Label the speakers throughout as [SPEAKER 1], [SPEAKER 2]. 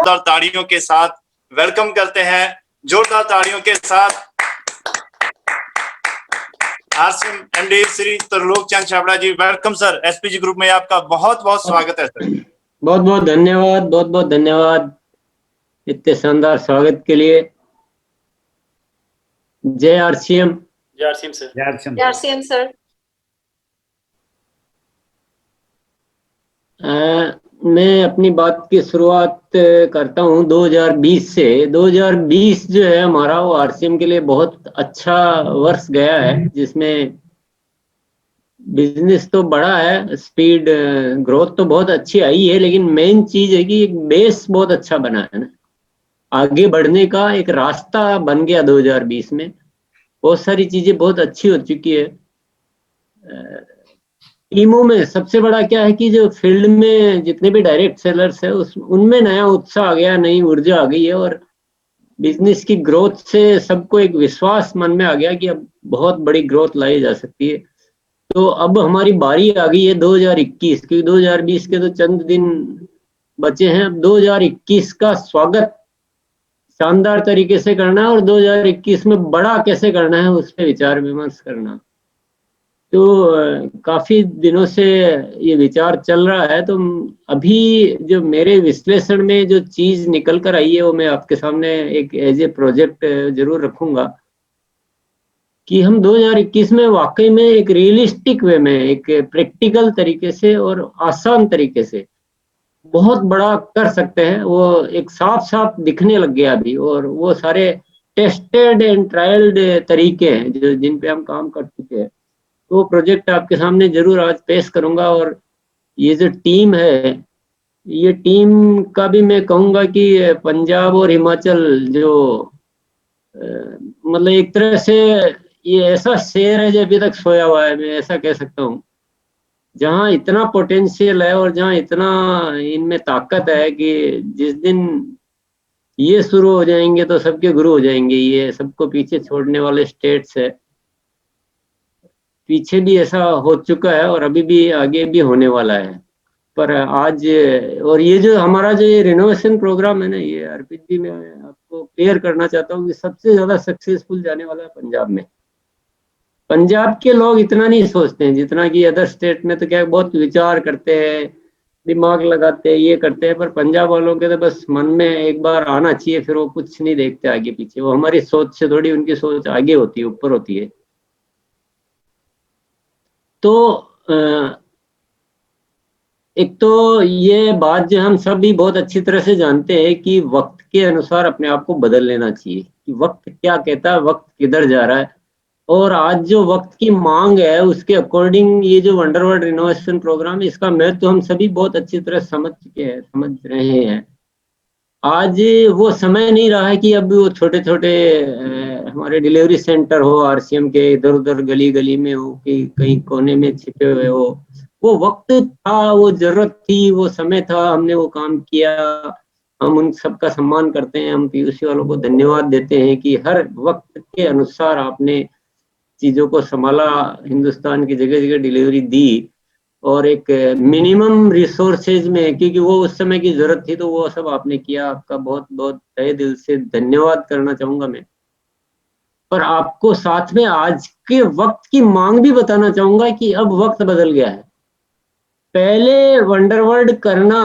[SPEAKER 1] जोरदार ताड़ियों के साथ वेलकम करते हैं, जोरदार ताड़ियों के साथ आरसीएम एमडी श्री त्रिलोक चंद छाबड़ा जी। वेलकम सर, एसपीजी ग्रुप में आपका बहुत बहुत स्वागत है सर।
[SPEAKER 2] बहुत बहुत धन्यवाद, बहुत बहुत धन्यवाद इतने शानदार स्वागत के लिए। जय आरसीएम।
[SPEAKER 3] जय आरसीएम सर।
[SPEAKER 4] जय आरसीएम सर।
[SPEAKER 2] मैं अपनी बात की शुरुआत करता हूं 2020 से। 2020 जो है हमारा, वो आरसीएम के लिए बहुत अच्छा वर्ष गया है, जिसमें बिजनेस तो बड़ा है, स्पीड ग्रोथ तो बहुत अच्छी आई है, लेकिन मेन चीज है कि एक बेस बहुत अच्छा बना है ना, आगे बढ़ने का एक रास्ता बन गया 2020 में। बहुत सारी चीजें बहुत अच्छी हो चुकी है। टीमों में सबसे बड़ा क्या है कि जो फील्ड में जितने भी डायरेक्ट सेलर्स है उनमें नया उत्साह आ गया, नई ऊर्जा आ गई है, और बिजनेस की ग्रोथ से सबको एक विश्वास मन में आ गया कि अब बहुत बड़ी ग्रोथ लाई जा सकती है। तो अब हमारी बारी आ गई है 2021 की। 2020 के तो चंद दिन बचे हैं, अब 2021 का स्वागत शानदार तरीके से करना है और 2021 में बड़ा कैसे करना है उस पर विचार विमर्श करना। तो काफी दिनों से ये विचार चल रहा है। तो अभी जो मेरे विश्लेषण में जो चीज निकल कर आई है वो मैं आपके सामने एक एज ए प्रोजेक्ट जरूर रखूंगा कि हम 2021 में वाकई में एक रियलिस्टिक वे में, एक प्रैक्टिकल तरीके से और आसान तरीके से बहुत बड़ा कर सकते हैं। वो एक साफ साफ दिखने लग गया अभी, और वो सारे टेस्टेड एंड ट्रायल्ड तरीके हैं जो जिन पे हम काम कर चुके हैं। वो प्रोजेक्ट आपके सामने जरूर आज पेश करूंगा। और ये जो टीम है, ये टीम का भी मैं कहूँगा कि पंजाब और हिमाचल जो मतलब एक तरह से ये ऐसा शेर है जो अभी तक सोया हुआ है, मैं ऐसा कह सकता हूँ। जहाँ इतना पोटेंशियल है और जहाँ इतना इनमें ताकत है कि जिस दिन ये शुरू हो जाएंगे तो सबके गुरु हो जाएंगे। ये सबको पीछे छोड़ने वाले स्टेट्स है, पीछे भी ऐसा हो चुका है और अभी भी आगे भी होने वाला है। पर आज, और ये जो हमारा जो ये रिनोवेशन प्रोग्राम है ना, ये अर्पित जी मैं आपको क्लियर करना चाहता हूँ कि सबसे ज्यादा सक्सेसफुल जाने वाला है पंजाब में। पंजाब के लोग इतना नहीं सोचते हैं जितना कि अदर स्टेट में तो क्या बहुत विचार करते हैं, दिमाग लगाते हैं, ये करते हैं। पर पंजाब वालों के तो बस मन में एक बार आना चाहिए, फिर वो कुछ नहीं देखते आगे पीछे। वो हमारी सोच से थोड़ी, उनकी सोच आगे होती है, ऊपर होती है। तो एक तो ये बात जो हम सब भी बहुत अच्छी तरह से जानते हैं कि वक्त के अनुसार अपने आप को बदल लेना चाहिए कि वक्त क्या कहता है, वक्त किधर जा रहा है। और आज जो वक्त की मांग है उसके अकॉर्डिंग ये जो वंडरवर्ल्ड रिनोवेशन प्रोग्राम है, इसका महत्व तो हम सभी बहुत अच्छी तरह समझ चुके हैं, समझ रहे हैं। आज वो समय नहीं रहा है कि अब वो छोटे छोटे हमारे डिलीवरी सेंटर हो आरसीएम के, इधर उधर गली गली में हो कि कहीं कोने में छिपे हुए हो। वो वक्त था, वो जरूरत थी, वो समय था, हमने वो काम किया। हम उन सबका सम्मान करते हैं। हम पीयूसी वालों को धन्यवाद देते हैं कि हर वक्त के अनुसार आपने चीजों को संभाला, हिंदुस्तान की जगह जगह डिलीवरी दी, और एक मिनिमम रिसोर्सेज में, क्योंकि वो उस समय की जरूरत थी, तो वो सब आपने किया। आपका बहुत बहुत तहे दिल से धन्यवाद करना चाहूंगा मैं। पर आपको साथ में आज के वक्त की मांग भी बताना चाहूंगा कि अब वक्त बदल गया है। पहले वंडरवर्ल्ड करना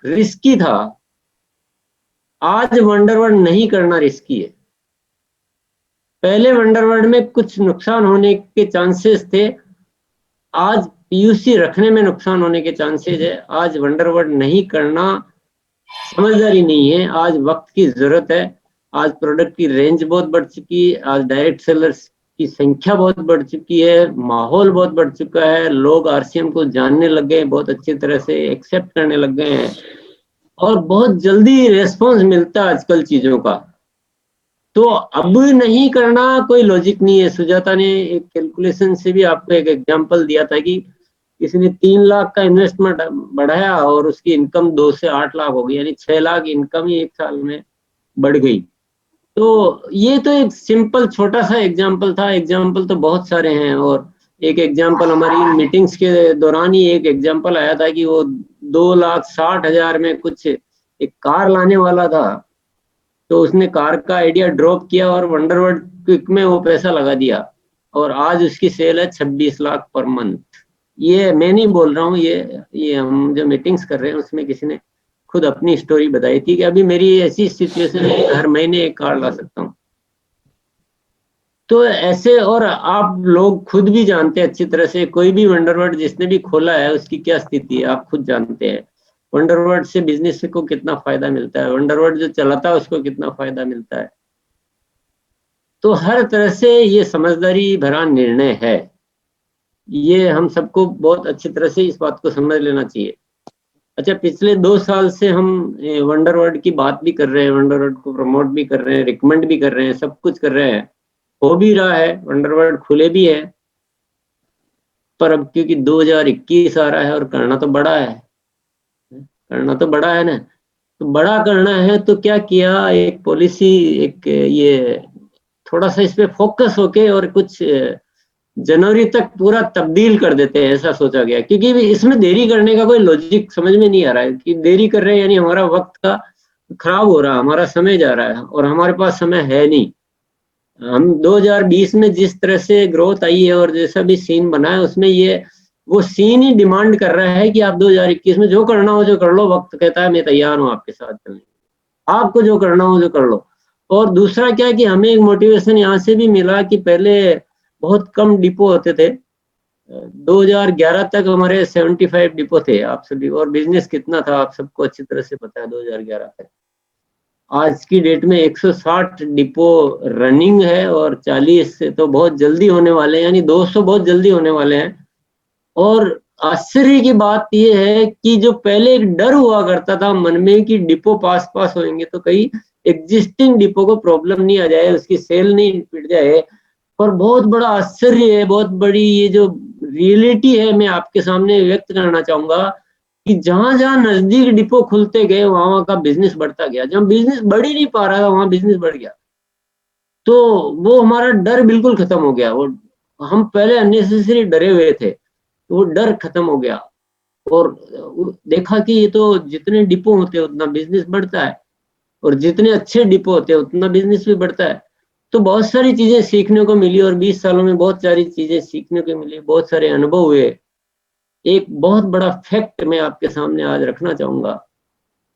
[SPEAKER 2] रिस्की था, आज वंडरवर्ल्ड नहीं करना रिस्की है। पहले वंडरवर्ल्ड में कुछ नुकसान होने के चांसेस थे, आज पीयूसी रखने में नुकसान होने के चांसेस है। आज वंडरवर्ल्ड नहीं करना समझदारी नहीं है, आज वक्त की जरूरत है। आज प्रोडक्ट की रेंज बहुत बढ़ चुकी है, आज डायरेक्ट सेलर्स की संख्या बहुत बढ़ चुकी है, माहौल बहुत बढ़ चुका है, लोग आरसीएम को जानने लग गए, बहुत अच्छी तरह से एक्सेप्ट करने लग गए हैं, और बहुत जल्दी रेस्पॉन्स मिलता है आजकल चीजों का। तो अब नहीं करना कोई लॉजिक नहीं है। सुजाता ने एक कैलकुलेशन से भी आपको एक एग्जांपल दिया था कि किसी ने 3 लाख का इन्वेस्टमेंट बढ़ाया और उसकी इनकम 2 से 8 लाख हो गई, यानी 6 लाख इनकम ही 1 साल में बढ़ गई। तो ये तो एक सिंपल छोटा सा एग्जांपल था। एग्जांपल तो बहुत सारे हैं, और एक एग्जांपल हमारी मीटिंग्स के दौरान ही एक एग्जांपल आया था कि वो 2,60,000 में कुछ एक कार लाने वाला था, तो उसने कार का आइडिया ड्रॉप किया और वंडरवर्ड क्विक में वो पैसा लगा दिया, और आज उसकी सेल है 26 लाख पर मंथ। ये मैं नहीं बोल रहा हूँ, ये हम जो मीटिंग्स कर रहे हैं उसमें किसी ने खुद अपनी स्टोरी बताई थी कि अभी मेरी ऐसी सिचुएशन है, हर महीने एक कार ला सकता हूँ। तो ऐसे, और आप लोग खुद भी जानते हैं अच्छी तरह से, कोई भी वंडरवर्ड जिसने भी खोला है उसकी क्या स्थिति है आप खुद जानते हैं। वंडरवर्ड से बिजनेस को कितना फायदा मिलता है, वंडरवर्ड जो चलाता है उसको कितना फायदा मिलता है। तो हर तरह से ये समझदारी भरा निर्णय है, ये हम सबको बहुत अच्छी तरह से इस बात को समझ लेना चाहिए। अच्छा, पिछले 2 साल से हम वंडरवर्ड की बात भी कर रहे हैं, वंडरवर्ड को प्रमोट भी कर रहे हैं, रिकमेंड भी कर रहे हैं, सब कुछ कर रहे हैं, हो भी रहा है, वंडरवर्ड खुले भी है। पर अब क्योंकि 2021 आ रहा है और करना तो बड़ा है, करना तो बड़ा है ना, तो बड़ा करना है तो क्या किया, एक पॉलिसी, एक ये थोड़ा सा इस पे फोकस होके और कुछ जनवरी तक पूरा तब्दील कर देते हैं, ऐसा सोचा गया। क्योंकि इसमें देरी करने का कोई लॉजिक समझ में नहीं आ रहा है कि देरी कर रहे हैं यानी हमारा वक्त का खराब हो रहा है, हमारा समय जा रहा है और हमारे पास समय है नहीं। हम 2020 में जिस तरह से ग्रोथ आई है और जैसा भी सीन बना है उसमें ये वो सीन ही डिमांड कर रहा है कि आप 2021 में जो करना हो जो कर लो, वक्त कहता है मैं तैयार हूँ आपके साथ चलने, आपको जो करना हो जो कर लो। और दूसरा क्या कि हमें एक मोटिवेशन यहाँ से भी मिला कि पहले बहुत कम डिपो होते थे, 2011 तक हमारे 75 डिपो थे आप सभी, और बिजनेस कितना था आप सबको अच्छी तरह से पता है 2011 तक। आज की डेट में 160 डिपो रनिंग है और 40 से तो बहुत जल्दी होने वाले हैं, यानी 200 बहुत जल्दी होने वाले हैं। और आश्चर्य की बात यह है कि जो पहले एक डर हुआ करता था मन में कि डिपो पास होंगे तो कहीं एग्जिस्टिंग डिपो को प्रॉब्लम नहीं आ जाए, उसकी सेल नहीं पिट जाए, पर बहुत बड़ा आश्चर्य है, बहुत बड़ी ये जो रियलिटी है मैं आपके सामने व्यक्त करना चाहूंगा कि जहां जहां नजदीक डिपो खुलते गए वहां का बिजनेस बढ़ता गया, जहां बिजनेस बढ़ ही नहीं पा रहा था वहां बिजनेस बढ़ गया। तो वो हमारा डर बिल्कुल खत्म हो गया, वो हम पहले अननेसेसरी डरे हुए थे, तो वो डर खत्म हो गया। और देखा कि ये तो जितने डिपो होते हैं उतना बिजनेस बढ़ता है, और जितने अच्छे डिपो होते हैं उतना बिजनेस भी बढ़ता है। तो बहुत सारी चीजें सीखने को मिली और 20 सालों में बहुत सारी चीजें सीखने को मिली, बहुत सारे अनुभव हुए। एक बहुत बड़ा फैक्ट मैं आपके सामने आज रखना चाहूंगा,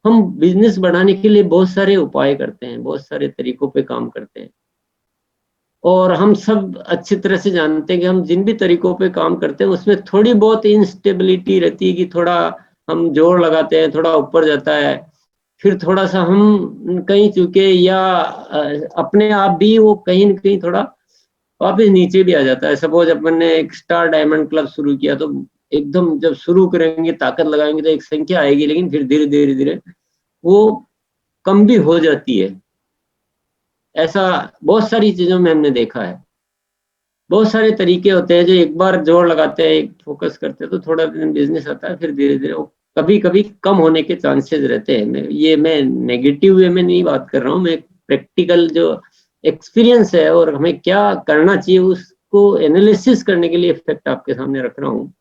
[SPEAKER 2] हम बिजनेस बढ़ाने के लिए बहुत सारे उपाय करते हैं, बहुत सारे तरीकों पे काम करते हैं, और हम सब अच्छी तरह से जानते हैं कि हम जिन भी तरीकों पे काम करते हैं उसमें थोड़ी बहुत इंस्टेबिलिटी रहती है कि थोड़ा हम जोर लगाते हैं, थोड़ा ऊपर जाता है, फिर थोड़ा सा हम कहीं चुके या अपने आप भी वो कहीं न कहीं थोड़ा वापस नीचे भी आ जाता है। सपोज अपन ने एक स्टार डायमंड क्लब शुरू किया तो एकदम जब शुरू करेंगे ताकत लगाएंगे तो एक संख्या आएगी, लेकिन फिर धीरे धीरे धीरे वो कम भी हो जाती है। ऐसा बहुत सारी चीजों में हमने देखा है। बहुत सारे तरीके होते हैं जो एक बार जोर लगाते हैं, एक फोकस करते हैं तो थोड़ा दिन बिजनेस आता है, फिर धीरे धीरे वो कभी कभी कम होने के चांसेस रहते हैं। मैं नेगेटिव वे में नहीं बात कर रहा हूँ, मैं प्रैक्टिकल जो एक्सपीरियंस है और हमें क्या करना चाहिए उसको एनालिसिस करने के लिए फैक्ट आपके सामने रख रहा हूँ।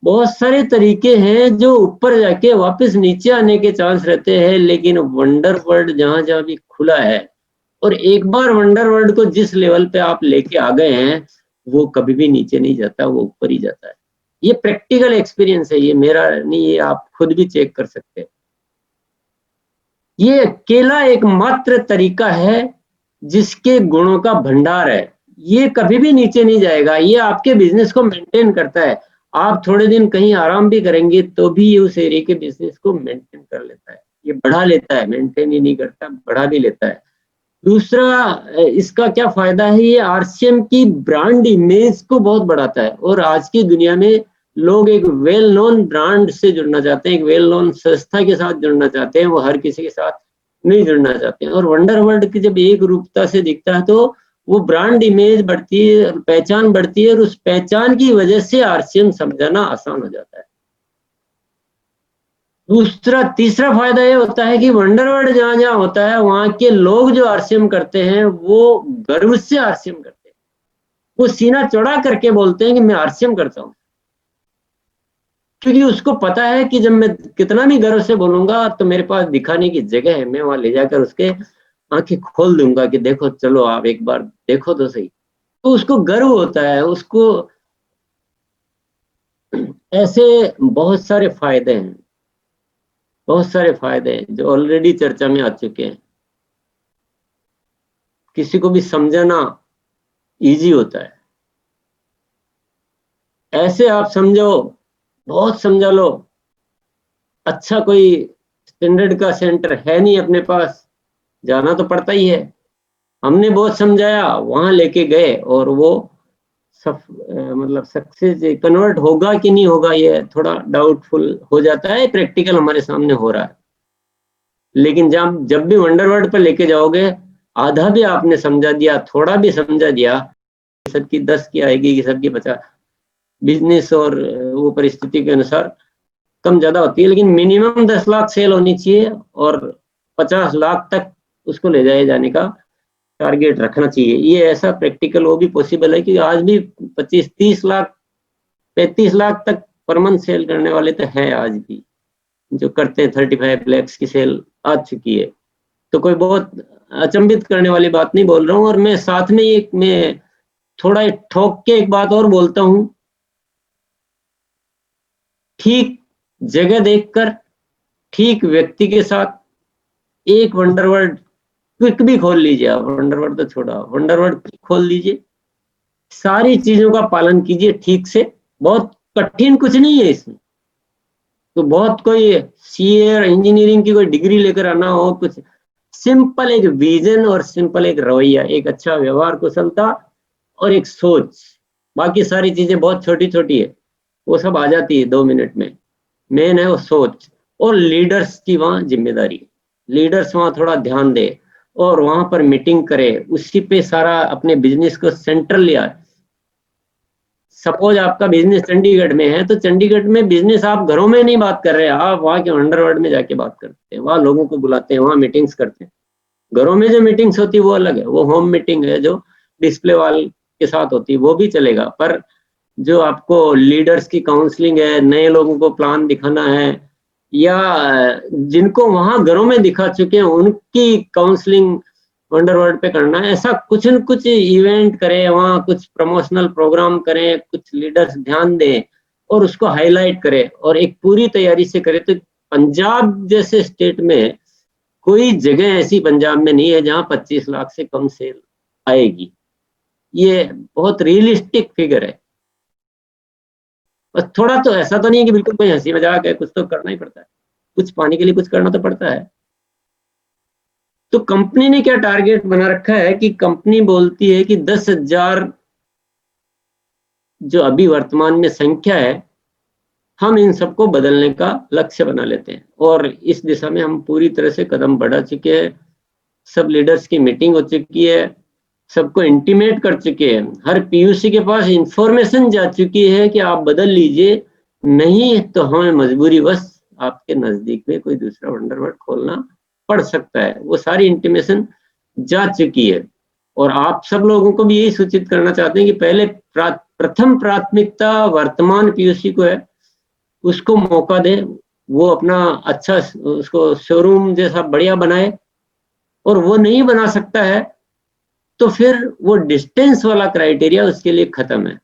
[SPEAKER 2] बहुत सारे तरीके हैं जो ऊपर जाके वापस नीचे आने के चांस रहते हैं, लेकिन वंडरवर्ड जहां जहां भी खुला है, और एक बार वंडरवर्ड को जिस लेवल पे आप लेके आ गए हैं वो कभी भी नीचे नहीं जाता, वो ऊपर ही जाता है। ये प्रैक्टिकल एक्सपीरियंस है, ये मेरा नहीं, ये आप खुद भी चेक कर सकते हैं। ये अकेला एकमात्र तरीका है जिसके गुणों का भंडार है, ये कभी भी नीचे नहीं जाएगा, ये आपके बिजनेस को मेंटेन करता है। आप थोड़े दिन कहीं आराम भी करेंगे तो भी ये उस एरिया के बिजनेस को मेंटेन कर लेता है, ये बढ़ा लेता है, मेंटेन ही नहीं करता, बढ़ा भी लेता है। दूसरा इसका क्या फायदा है, ये आरसीएम की ब्रांड इमेज को बहुत बढ़ाता है, और आज की दुनिया में लोग एक वेल नोन ब्रांड से जुड़ना चाहते हैं, एक वेल नोन संस्था के साथ जुड़ना चाहते हैं, वो हर किसी के साथ नहीं जुड़ना चाहते हैं। और वंडरवर्ड की जब एक रूपता से दिखता है तो वो ब्रांड इमेज बढ़ती है, पहचान बढ़ती है, और उस पहचान की वजह से आरसीएम समझाना आसान हो जाता है। तीसरा फायदा ये होता है कि वंडरवर्ड जहां जहां होता है वहां के लोग जो आरसीएम करते हैं वो गर्व से आरसीएम करते हैं, वो सीना चौड़ा करके बोलते हैं कि मैं आरसीएम करता हूं। क्योंकि उसको पता है कि जब मैं कितना भी गर्व से बोलूंगा तो मेरे पास दिखाने की जगह है, मैं वहां ले जाकर उसके आंखें खोल दूंगा कि देखो चलो आप एक बार देखो तो सही। तो उसको गर्व होता है, उसको ऐसे बहुत सारे फायदे हैं, बहुत सारे फायदे हैं जो ऑलरेडी चर्चा में आ चुके हैं। किसी को भी समझाना इजी होता है, ऐसे आप समझो, बहुत समझा लो, अच्छा कोई स्टैंडर्ड का सेंटर है नहीं अपने पास, जाना तो पड़ता ही है। हमने बहुत समझाया, वहां लेके गए और वो मतलब सक्सेस कन्वर्ट होगा कि नहीं होगा ये थोड़ा डाउटफुल हो जाता है। प्रैक्टिकल हमारे सामने हो रहा है, लेकिन जब भी वंडरवर्ल्ड पर लेके जाओगे, आधा भी आपने समझा दिया, थोड़ा भी समझा दिया, सबकी 10 की आएगी कि सबकी 50। बिजनेस और वो परिस्थिति के अनुसार कम ज्यादा होती है, लेकिन मिनिमम 10 लाख सेल होनी चाहिए और 50 लाख तक उसको ले जाए जाने का टारगेट रखना चाहिए। ये ऐसा प्रैक्टिकल वो भी पॉसिबल है कि आज भी 25-30 लाख 35 लाख तक पर मंथ सेल करने वाले तो हैं आज भी, जो करते हैं 35 लाख की सेल आ चुकी है। तो कोई बहुत अचंभित करने वाली बात नहीं बोल रहा हूँ। और मैं साथ में एक मैं थोड़ा ठोक के एक बात और बोलता हूँ, ठीक जगह देखकर, ठीक व्यक्ति के साथ एक वंडरवर्ल्ड क्विक भी खोल लीजिए। आप वंडरवर्ल्ड तो छोड़ा, वंडरवर्ल्ड खोल लीजिए, सारी चीजों का पालन कीजिए ठीक से। बहुत कठिन कुछ नहीं है इसमें, तो बहुत कोई सीए और इंजीनियरिंग की कोई डिग्री लेकर आना हो, कुछ सिंपल एक विजन और सिंपल एक रवैया, एक अच्छा व्यवहार कुशलता और एक सोच, बाकी सारी चीजें बहुत छोटी छोटी है, वो सब आ जाती है 2 मिनट में। मेन है वो सोच, और लीडर्स की वहां जिम्मेदारी, लीडर्स वहां थोड़ा ध्यान दे और वहां पर मीटिंग करे, उसी पे सारा अपने बिजनेस को सेंटर लिया। सपोज आपका बिजनेस चंडीगढ़ में है, तो चंडीगढ़ में बिजनेस आप घरों में नहीं बात कर रहे, आप वहां के अंडरवर्ल्ड में जाके बात करते हैं, वहां लोगों को बुलाते हैं, वहां मीटिंग्स करते हैं। घरों में जो मीटिंग्स होती है वो अलग है, वो होम मीटिंग है जो डिस्प्ले वाल के साथ होती है, वो भी चलेगा। पर जो आपको लीडर्स की काउंसलिंग है, नए लोगों को प्लान दिखाना है, या जिनको वहां घरों में दिखा चुके हैं उनकी काउंसलिंग वंडरवर्ल्ड पे करना है, ऐसा कुछ न कुछ इवेंट करें, वहाँ कुछ प्रमोशनल प्रोग्राम करें, कुछ लीडर्स ध्यान दें और उसको हाईलाइट करें और एक पूरी तैयारी से करें। तो पंजाब जैसे स्टेट में कोई जगह ऐसी पंजाब में नहीं है जहाँ 25 लाख से कम सेल आएगी। ये बहुत रियलिस्टिक फिगर है। बस थोड़ा तो ऐसा तो नहीं है कि बिल्कुल कोई हंसी मजाक है, कुछ तो करना ही पड़ता है, कुछ पाने के लिए कुछ करना तो पड़ता है। तो कंपनी ने क्या टारगेट बना रखा है कि कंपनी बोलती है कि 10,000 जो अभी वर्तमान में संख्या है, हम इन सबको बदलने का लक्ष्य बना लेते हैं और इस दिशा में हम पूरी तरह से कदम बढ़ा चुके हैं। सब लीडर्स की मीटिंग हो चुकी है, सबको इंटीमेट कर चुके हैं, हर पीयूसी के पास इंफॉर्मेशन जा चुकी है कि आप बदल लीजिए, नहीं तो हमें मजबूरीवश आपके नजदीक में कोई दूसरा वंडरवर्ल्ड खोलना पड़ सकता है। वो सारी इंटीमेशन जा चुकी है और आप सब लोगों को भी यही सूचित करना चाहते हैं कि पहले प्रथम प्राथमिकता वर्तमान पीयूसी को है, उसको मौका दे, वो अपना अच्छा उसको शोरूम जैसा बढ़िया बनाए, और वो नहीं बना सकता है तो फिर वो डिस्टेंस वाला क्राइटेरिया उसके लिए खत्म है।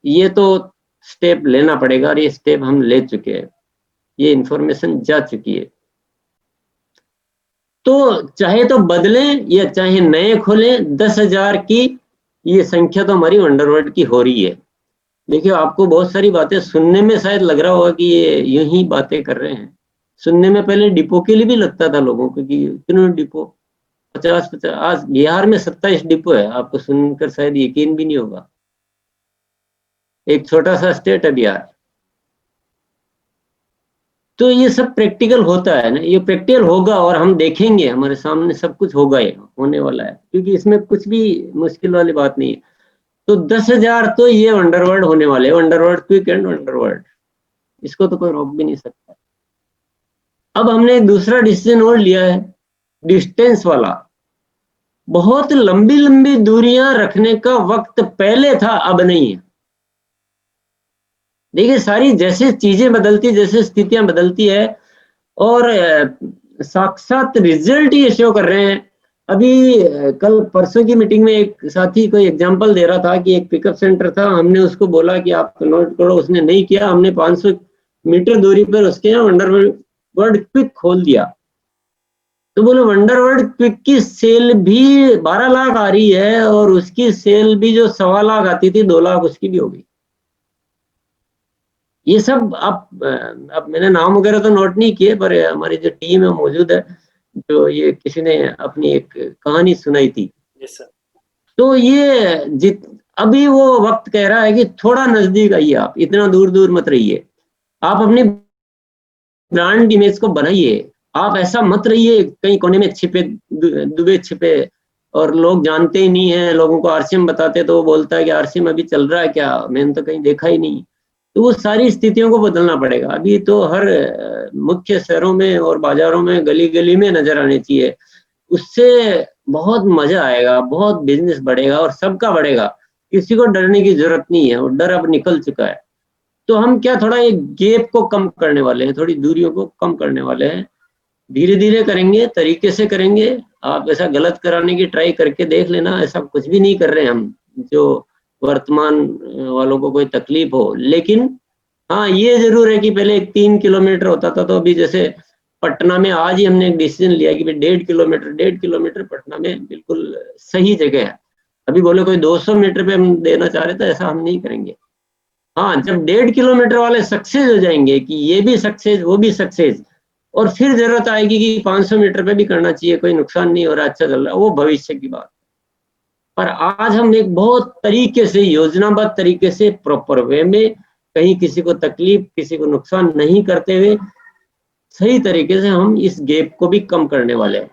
[SPEAKER 2] ये तो स्टेप लेना पड़ेगा और ये स्टेप हम ले चुके हैं, ये इंफॉर्मेशन जा चुकी है। तो चाहे तो बदलें या चाहे नए खोलें, 10,000 की ये संख्या तो हमारी वंडरवर्ल्ड की हो रही है। देखिए, आपको बहुत सारी बातें सुनने में शायद लग रहा होगा कि ये यूं ही बातें कर रहे हैं। सुनने में पहले डिपो के लिए भी लगता था लोगों को कि कितने डिपो, 50 आज बिहार में 27 डिपो है। आपको सुनकर शायद यकीन भी नहीं होगा, एक छोटा सा स्टेट है बिहार। तो ये सब प्रैक्टिकल होता है ना, ये प्रैक्टिकल होगा और हम देखेंगे, हमारे सामने सब कुछ होगा, ये होने वाला है, क्योंकि इसमें कुछ भी मुश्किल वाली बात नहीं है। तो 10,000 तो ये वंडरवर्ल्ड होने वाले, वंडरवर्ल्ड क्विक एंड वंडरवर्ल्ड, इसको तो कोई रोक भी नहीं सकता। अब हमने एक दूसरा डिसीजन और लिया है, डिस्टेंस वाला। बहुत लंबी लंबी दूरियां रखने का वक्त पहले था, अब नहीं है। देखिए सारी जैसे चीजें बदलती, जैसे स्थितियां बदलती है और साक्षात रिजल्ट ये शो कर रहे हैं। अभी कल परसों की मीटिंग में एक साथी कोई एग्जांपल दे रहा था कि एक पिकअप सेंटर था, हमने उसको बोला कि आप नोट करो, उसने नहीं किया, हमने 500 मीटर दूरी पर उसके यहाँ वंडरवर्ल्ड क्विक खोल दिया। तो बोले वंडरवर्ल्ड क्विक की सेल भी 12 लाख आ रही है और उसकी सेल भी जो 1.25 लाख आती थी 2 लाख उसकी भी हो गई। ये सब अब मैंने नाम वगैरह तो नोट नहीं किए, पर हमारी जो टीम है मौजूद है, जो ये किसी ने अपनी एक कहानी सुनाई थी।
[SPEAKER 1] Yes sir.
[SPEAKER 2] तो ये अभी वो वक्त कह रहा है कि थोड़ा नजदीक आइए, आप इतना दूर दूर मत रहिए, आप अपनी ब्रांड इमेज को बनाइए, आप ऐसा मत रहिए कहीं कोने में छिपे दुबे छिपे और लोग जानते ही नहीं है। लोगों को आरसीएम बताते तो वो बोलता है कि आरसीएम अभी चल रहा है क्या, मैंने तो कहीं देखा ही नहीं। तो वो सारी स्थितियों को बदलना पड़ेगा। अभी तो हर मुख्य शहरों में और बाजारों में गली गली में नजर आने चाहिए, उससे बहुत मजा आएगा, बहुत बिजनेस बढ़ेगा और सबका बढ़ेगा। किसी को डरने की जरूरत नहीं है, वो डर अब निकल चुका है। तो हम क्या थोड़ा ये गैप को कम करने वाले हैं, थोड़ी दूरियों को कम करने वाले हैं, धीरे धीरे करेंगे, तरीके से करेंगे। आप ऐसा गलत कराने की ट्राई करके देख लेना, ऐसा कुछ भी नहीं कर रहे हम जो वर्तमान वालों को कोई तकलीफ हो। लेकिन हाँ ये जरूर है कि पहले 3 किलोमीटर होता था, तो अभी जैसे पटना में आज ही हमने एक डिसीजन लिया कि 1.5 किलोमीटर पटना में बिल्कुल सही जगह है। अभी बोले कोई 200 मीटर पे हम देना चाह रहे थे, ऐसा हम नहीं करेंगे। हाँ जब 1.5 किलोमीटर वाले सक्सेस हो जाएंगे कि ये भी सक्सेस वो भी सक्सेस, और फिर जरूरत आएगी कि 500 मीटर पे भी करना चाहिए, कोई नुकसान नहीं हो रहा, अच्छा चल रहा है, वो भविष्य की बात। पर आज हम एक बहुत तरीके से योजनाबद्ध तरीके से प्रॉपर वे में, कहीं किसी को तकलीफ किसी को नुकसान नहीं करते हुए सही तरीके से हम इस गैप को भी कम करने वाले हैं।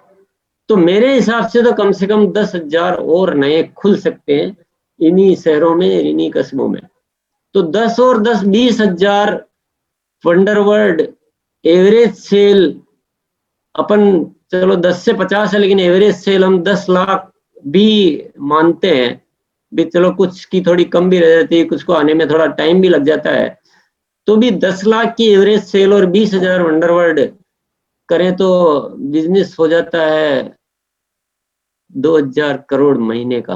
[SPEAKER 2] तो मेरे हिसाब से तो कम से कम 10,000 और नए खुल सकते हैं इन्हीं शहरों में, इन्हीं कस्बों में। तो 10 और 10 20,000 वंडरवर्ल्ड एवरेज सेल अपन, चलो 10 से 50 है, लेकिन एवरेज सेल हम 10 लाख भी मानते हैं भी, चलो कुछ की थोड़ी कम भी रह जाती है, कुछ को आने में थोड़ा टाइम भी लग जाता है, तो भी 10 लाख की एवरेज सेल और 20,000 वंडरवर्ल्ड करें तो बिजनेस हो जाता है 2,000 करोड़ महीने का।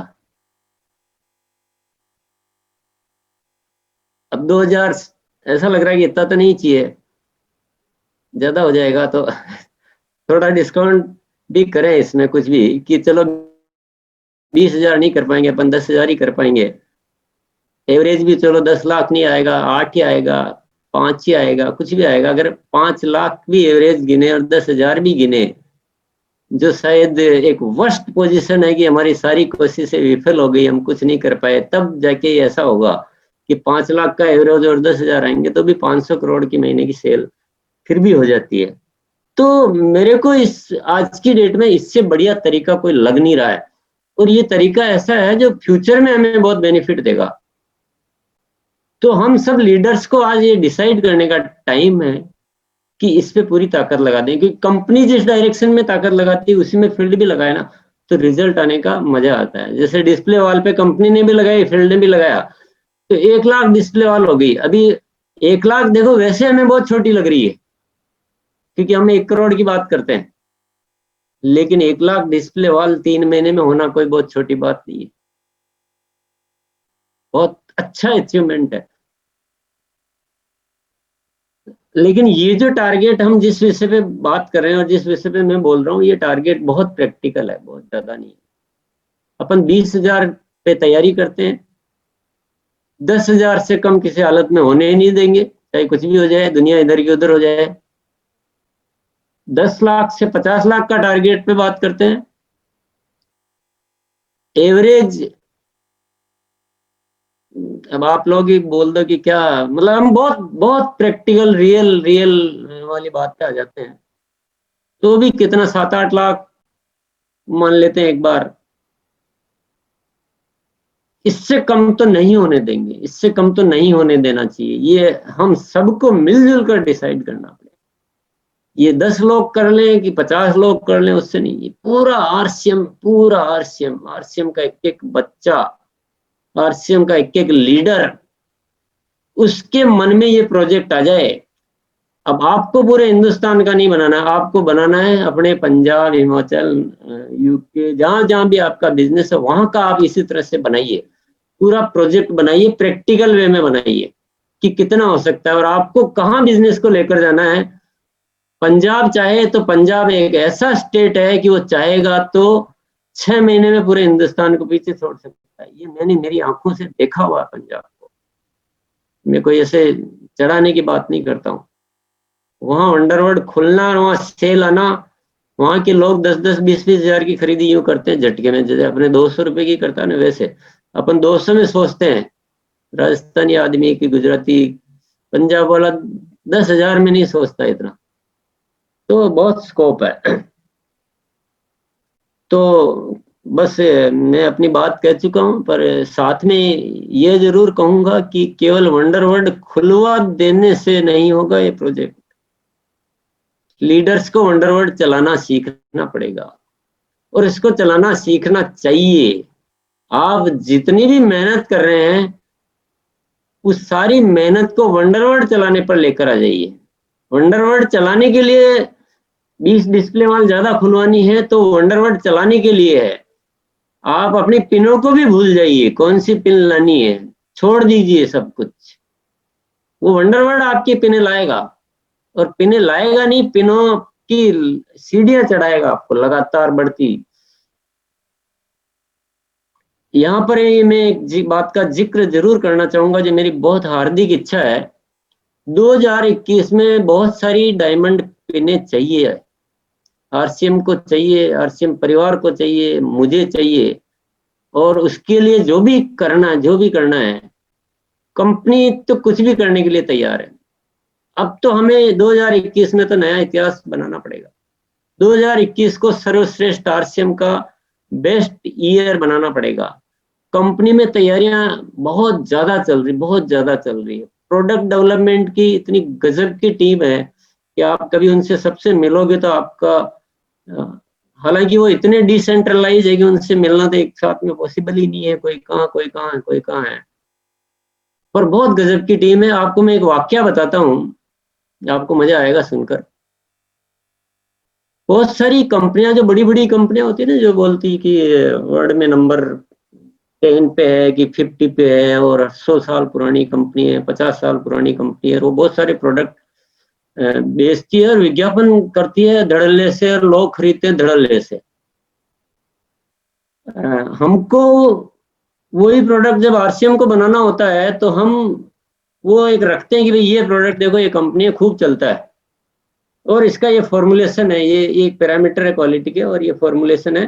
[SPEAKER 2] अब 2,000 ऐसा लग रहा है कि इतना तो नहीं चाहिए, ज्यादा हो जाएगा तो थोड़ा डिस्काउंट भी करें इसमें कुछ भी, कि चलो 20,000 नहीं कर पाएंगे अपन, 10,000 ही कर पाएंगे। एवरेज भी चलो 10 लाख नहीं आएगा, 8 ही आएगा, 5 ही आएगा, कुछ भी आएगा। अगर 5 लाख भी एवरेज गिने और 10,000 भी गिने, जो शायद एक वर्स्ट पोजीशन है कि हमारी सारी कोशिशें विफल हो गई, हम कुछ नहीं कर पाए, तब जाके ऐसा होगा कि 5 लाख का एवरेज और 10,000 आएंगे तो भी 500 करोड़ की महीने की सेल फिर भी हो जाती है। तो मेरे को इस आज की डेट में इससे बढ़िया तरीका कोई लग नहीं रहा है, और ये तरीका ऐसा है जो फ्यूचर में हमें बहुत बेनिफिट देगा। तो हम सब लीडर्स को आज ये डिसाइड करने का टाइम है कि इस पे पूरी ताकत लगा दें, क्योंकि कंपनी जिस डायरेक्शन में ताकत लगाती है उसी में फील्ड भी लगाए ना, तो रिजल्ट आने का मजा आता है। जैसे डिस्प्ले वॉल पे कंपनी ने भी लगाई, फील्ड ने भी लगाया, तो 1 लाख डिस्प्ले वॉल हो गई। अभी 1 लाख देखो वैसे हमें बहुत छोटी लग रही है, क्योंकि हम 1 करोड़ की बात करते हैं, लेकिन 1 लाख डिस्प्ले वॉल 3 महीने में होना कोई बहुत छोटी बात नहीं है, बहुत अच्छा अचीवमेंट है। लेकिन ये जो टारगेट हम जिस विषय पे बात कर रहे हैं और जिस विषय पे मैं बोल रहा हूँ, ये टारगेट बहुत प्रैक्टिकल है, बहुत ज्यादा नहीं है। अपन 20,000 पे तैयारी करते हैं, 10,000 से कम किसी हालत में होने ही नहीं देंगे, चाहे कुछ भी हो जाए, दुनिया इधर की उधर हो जाए। 10 लाख से 50 लाख का टारगेट पे बात करते हैं। एवरेज अब आप लोग ही बोल दो कि क्या, मतलब हम बहुत बहुत प्रैक्टिकल रियल वाली बात पे आ जाते हैं। तो भी कितना 7-8 लाख मान लेते हैं एक बार, इससे कम तो नहीं होने देंगे, इससे कम तो नहीं होने देना चाहिए। ये हम सबको मिलजुल कर डिसाइड करना पड़ेगा। ये 10 लोग कर लें कि 50 लोग कर लें, उससे नहीं, ये पूरा आरसीएम, पूरा आरसीएम का एक एक बच्चा, आरसीएम का एक एक लीडर उसके मन में ये प्रोजेक्ट आ जाए। अब आपको पूरे हिंदुस्तान का नहीं बनाना, आपको बनाना है अपने पंजाब, हिमाचल, यूके, जहां जहां भी आपका बिजनेस है वहां का आप इसी तरह से बनाइए, पूरा प्रोजेक्ट बनाइए, प्रैक्टिकल वे में बनाइए कि कितना हो सकता है और आपको कहाँ बिजनेस को लेकर जाना है। पंजाब चाहे तो पंजाब एक ऐसा स्टेट है कि वो चाहेगा तो 6 महीने में पूरे हिंदुस्तान को पीछे छोड़ सकता है। ये मैंने मेरी आंखों से देखा हुआ है पंजाब को, मैं कोई ऐसे चढ़ाने की बात नहीं करता हूँ। वहां अंडरवर्ल्ड खुलना, वहां सेल आना, वहां के लोग 10-10, 20-20 हजार की खरीदी यूं करते हैं झटके में, जैसे अपने 200 रुपए की करता है ना, वैसे अपन 200 में सोचते हैं। राजस्थानी आदमी की, गुजराती, पंजाब वाला 10,000 में नहीं सोचता इतना, तो बहुत स्कोप है। तो बस मैं अपनी बात कह चुका हूं, पर साथ में ये जरूर कहूंगा कि केवल वंडरवर्ल्ड खुलवा देने से नहीं होगा ये प्रोजेक्ट। लीडर्स को वंडरवर्ल्ड चलाना सीखना पड़ेगा और इसको चलाना सीखना चाहिए। आप जितनी भी मेहनत कर रहे हैं उस सारी मेहनत को वंडरवर्ल्ड चलाने पर लेकर आ जाइए। वंडरवर्ल्ड चलाने के लिए 20 डिस्प्ले माल ज्यादा खुलवानी है तो वंडरवर्ल्ड चलाने के लिए है। आप अपनी पिनों को भी भूल जाइए, कौन सी पिन लानी है, छोड़ दीजिए सब कुछ। वो वंडरवर्ल्ड आपकी पिने लाएगा, और पिने लाएगा नहीं, पिनों की सीढ़ियां चढ़ाएगा आपको लगातार बढ़ती। यहाँ पर मैं एक बात का जिक्र जरूर करना चाहूंगा जो मेरी बहुत हार्दिक इच्छा है। 2021 में बहुत सारी डायमंड पिने चाहिए, आरसीएम को चाहिए, आरसीएम परिवार को चाहिए, मुझे चाहिए, और उसके लिए जो भी करना है, कंपनी तो कुछ भी करने के लिए तैयार है। अब तो हमें 2021 में तो नया इतिहास बनाना पड़ेगा। 2021 को सर्वश्रेष्ठ आरसीएम का बेस्ट ईयर बनाना पड़ेगा। कंपनी में तैयारियां बहुत ज्यादा चल रही है। प्रोडक्ट डेवलपमेंट की इतनी गजब की टीम है कि आप कभी उनसे सबसे मिलोगे तो आपका, हालांकि वो इतने डिसेंट्रलाइज है कि उनसे मिलना तो एक साथ में पॉसिबल ही नहीं है, कोई कहाँ है, पर बहुत गजब की टीम है। आपको मैं एक वाकया बताता हूँ, आपको मजा आएगा सुनकर। बहुत सारी कंपनियां, जो बड़ी बड़ी कंपनियां होती है ना, जो बोलती कि वर्ल्ड में नंबर 10 पे है कि 50 पे है, और 100 साल पुरानी कंपनी है, 50 साल पुरानी कंपनी है, वो बहुत सारे प्रोडक्ट बेचती है और विज्ञापन करती है धड़ल्ले से, और लोग खरीदते हैं धड़ल्ले से। हमको वही प्रोडक्ट जब आरसीएम को बनाना होता है तो हम वो एक रखते हैं कि भाई ये प्रोडक्ट देखो, ये कंपनी खूब चलता है और इसका ये फॉर्मुलेशन है, ये एक पैरामीटर है क्वालिटी के, और ये फॉर्मुलेशन है,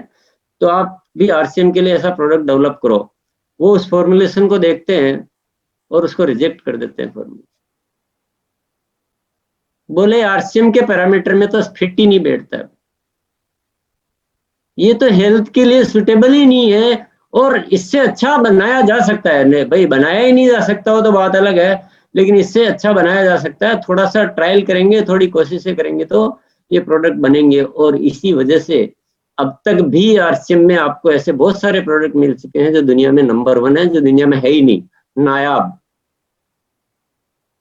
[SPEAKER 2] तो आप भी आरसीएम के लिए ऐसा प्रोडक्ट डेवलप करो। वो उस फॉर्मुलेशन को देखते हैं और उसको रिजेक्ट कर देते हैं फॉर्मुलेशन। बोले आरसीएम के पैरामीटर में तो फिट ही नहीं बैठता है, ये तो हेल्थ के लिए सुटेबल ही नहीं है, और इससे अच्छा बनाया जा सकता है। भाई बनाया ही नहीं जा सकता हो तो बात अलग है, लेकिन इससे अच्छा बनाया जा सकता है। थोड़ा सा ट्रायल करेंगे, थोड़ी कोशिशें करेंगे तो ये प्रोडक्ट बनेंगे। और इसी वजह से अब तक भी आरसीएम में आपको ऐसे बहुत सारे प्रोडक्ट मिल चुके हैं जो दुनिया में नंबर 1 है, जो दुनिया में है ही नहीं, नायाब।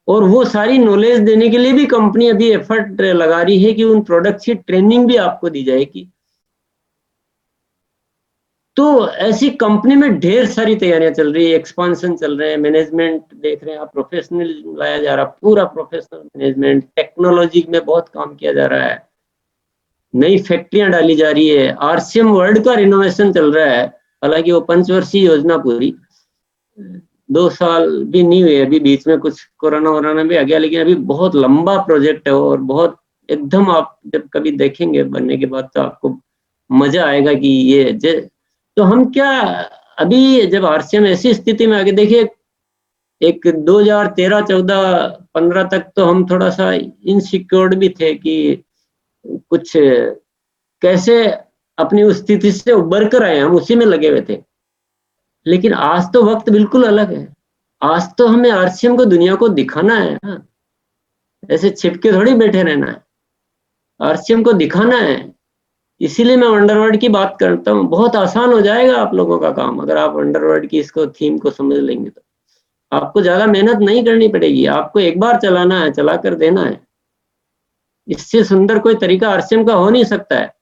[SPEAKER 2] और वो सारी नॉलेज देने के लिए भी कंपनी अभी एफर्ट लगा रही है कि उन प्रोडक्ट्स की ट्रेनिंग भी आपको दी जाएगी। तो ऐसी कंपनी में ढेर सारी तैयारियां चल रही है, एक्सपांशन चल रहे हैं, मैनेजमेंट देख रहे हैं आप, प्रोफेशनल लाया जा रहा, पूरा प्रोफेशनल मैनेजमेंट, टेक्नोलॉजी में बहुत काम किया जा रहा है, नई फैक्ट्रियां डाली जा रही है, आरसीएम वर्ल्ड का रिनोवेशन चल रहा है। हालांकि वो 5 वर्षीय योजना पूरी 2 साल भी नहीं हुए, अभी बीच में कुछ कोरोना भी आ गया, लेकिन अभी बहुत लंबा प्रोजेक्ट है और बहुत एकदम, आप जब कभी देखेंगे बनने के बाद तो आपको मजा आएगा कि ये तो हम क्या, अभी जब आरसीएम ऐसी स्थिति में आगे, देखिए एक 2013, 14, 15 तक तो हम थोड़ा सा इनसिक्योर्ड भी थे कि कुछ कैसे अपनी उस स्थिति से उबर कर आए, हम उसी में लगे हुए थे। लेकिन आज तो वक्त बिल्कुल अलग है। आज तो हमें आरसीएम को दुनिया को दिखाना है, हाँ? ऐसे छिपके थोड़ी बैठे रहना है, आरसीएम को दिखाना है। इसीलिए मैं वंडरवर्ल्ड की बात करता हूँ। बहुत आसान हो जाएगा आप लोगों का काम अगर आप वंडरवर्ल्ड की इसको थीम को समझ लेंगे तो। आपको ज्यादा मेहनत नहीं करनी पड़ेगी, आपको एक बार चलाना है, चला कर देना है। इससे सुंदर कोई तरीका आरसीएम का हो नहीं सकता है।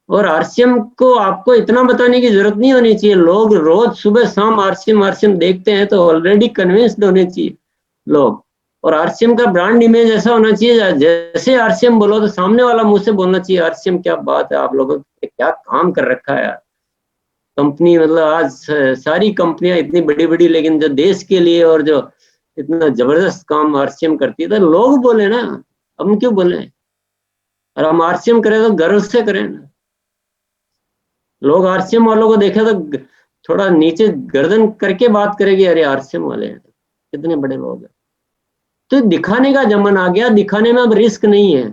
[SPEAKER 2] और आरसीएम को आपको इतना बताने की जरूरत नहीं होनी चाहिए, लोग रोज सुबह शाम आरसीएम आरसीएम देखते हैं तो ऑलरेडी कन्विंस्ड होने चाहिए लोग। और आरसीएम का ब्रांड इमेज ऐसा होना चाहिए, जैसे आरसीएम बोलो तो सामने वाला मुंह से बोलना चाहिए आरसीएम क्या बात है, आप लोगों ने क्या काम कर रखा है यार। कंपनी मतलब आज सारी कंपनियां इतनी बड़ी बड़ी, लेकिन जो देश के लिए और जो इतना जबरदस्त काम आरसीएम करती है, तो लोग बोले ना, हम क्यों बोले। और हम आरसीएम करें तो गर्व से करें ना। लोग आरसीएम वालों को देखे तो थोड़ा नीचे गर्दन करके बात करेगी, अरे आरसीएम वाले हैं कितने बड़े लोग हैं। तो दिखाने का जमाना आ गया, दिखाने में अब रिस्क नहीं है।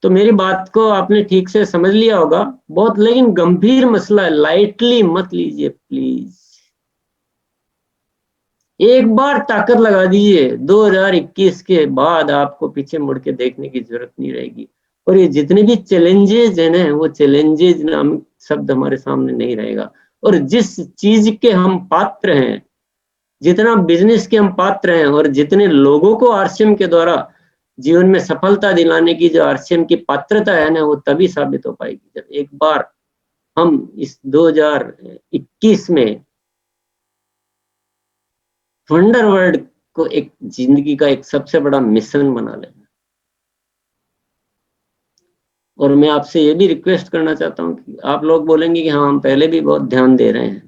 [SPEAKER 2] तो मेरी बात को आपने ठीक से समझ लिया होगा बहुत, लेकिन गंभीर मसला है, लाइटली मत लीजिए प्लीज। एक बार ताकत लगा दीजिए, 2021 के बाद आपको पीछे मुड़ के देखने की जरूरत नहीं रहेगी। और ये जितने भी चैलेंजेस है ना, वो चैलेंजेस नाम शब्द हमारे सामने नहीं रहेगा। और जिस चीज के हम पात्र हैं, जितना बिजनेस के हम पात्र हैं, और जितने लोगों को आरसीएम के द्वारा जीवन में सफलता दिलाने की जो आरसीएम की पात्रता है ना, वो तभी साबित हो पाएगी जब एक बार हम इस 2021 में वंडर वर्ल्ड को एक जिंदगी का एक सबसे बड़ा मिशन बना लें। और मैं आपसे ये भी रिक्वेस्ट करना चाहता हूँ कि आप लोग बोलेंगे कि हाँ हम पहले भी बहुत ध्यान दे रहे हैं,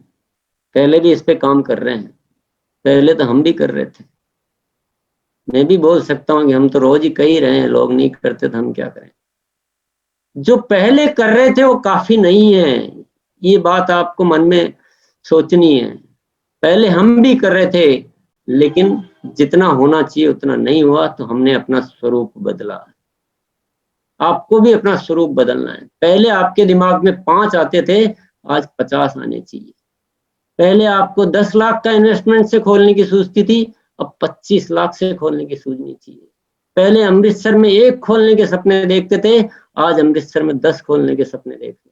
[SPEAKER 2] पहले भी इस पे काम कर रहे हैं, पहले तो हम भी कर रहे थे। मैं भी बोल सकता हूँ कि हम तो रोज ही कह ही रहे हैं, लोग नहीं करते तो हम क्या करें। जो पहले कर रहे थे वो काफी नहीं है, ये बात आपको मन में सोचनी है। पहले हम भी कर रहे थे, लेकिन जितना होना चाहिए उतना नहीं हुआ, तो हमने अपना स्वरूप बदला। आपको भी अपना स्वरूप बदलना है। पहले आपके दिमाग में 5 आते थे, आज 50 आने चाहिए। पहले आपको 10 लाख का इन्वेस्टमेंट से खोलने की सोचती थी, अब 25 लाख से खोलने की सोचनी चाहिए। पहले अमृतसर में 1 खोलने के सपने देखते थे, आज अमृतसर में 10 खोलने के सपने देखते।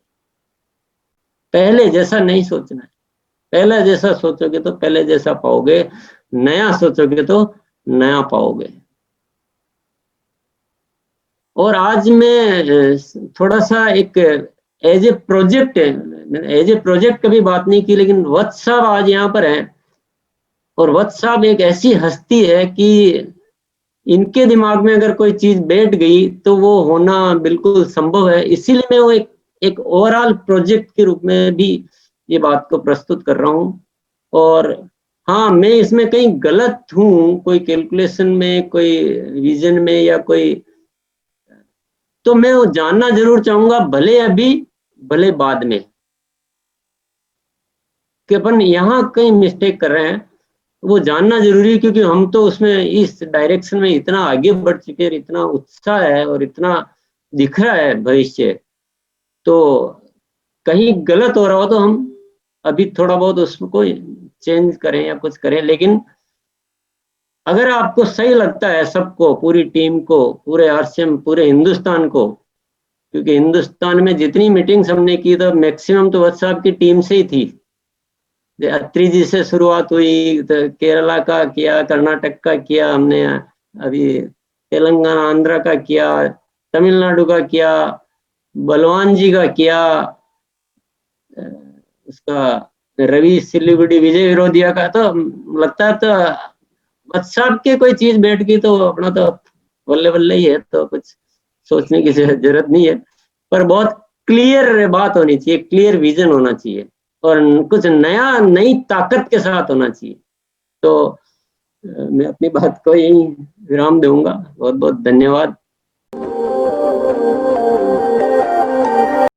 [SPEAKER 2] पहले जैसा नहीं सोचना है, पहले जैसा सोचोगे तो पहले जैसा पाओगे, नया सोचोगे तो नया पाओगे। और आज मैं थोड़ा सा एक एज ए प्रोजेक्ट कभी बात नहीं की, लेकिन वत्स साहब आज यहाँ पर है। और वत्स साहब एक ऐसी हस्ती है कि इनके दिमाग में अगर कोई चीज बैठ गई तो वो होना बिल्कुल संभव है। इसीलिए मैं वो एक ओवरऑल प्रोजेक्ट के रूप में भी ये बात को प्रस्तुत कर रहा हूँ। और हाँ, मैं इसमें कहीं गलत हूँ, कोई कैलकुलेशन में, कोई विजन में, या कोई, तो मैं वो जानना जरूर चाहूंगा, भले अभी भले बाद में, कि अपन यहाँ कहीं मिस्टेक कर रहे हैं, वो जानना जरूरी है। क्योंकि हम तो उसमें इस डायरेक्शन में इतना आगे बढ़ चुके हैं, इतना उत्साह है और इतना दिख रहा है भविष्य, तो कहीं गलत हो रहा हो तो हम अभी थोड़ा बहुत उसको चेंज करें या कुछ करें। लेकिन अगर आपको सही लगता है, सबको, पूरी टीम को, पूरे आरसीएम, पूरे हिंदुस्तान को, क्योंकि हिंदुस्तान में जितनी मीटिंग्स हमने की तो मैक्सिमम तो वत्स साहब की टीम से ही थी। अत्री जी से शुरुआत हुई, तो केरला का किया, कर्नाटक का किया हमने, अभी तेलंगाना आंध्र का किया, तमिलनाडु का किया, बलवान जी का किया, उसका रवि सिलीगुड़ी विजय विरोधिया का। तो लगता है तो वत्स साहब के कोई चीज बैठ गई तो अपना तो बल्ले बल्ले ही है, तो कुछ सोचने की जरूरत नहीं है। पर बहुत क्लियर बात होनी चाहिए, क्लियर विजन होना चाहिए, और कुछ नया, नई ताकत के साथ होना चाहिए। तो मैं अपनी बात को यही विराम दूंगा। बहुत बहुत धन्यवाद।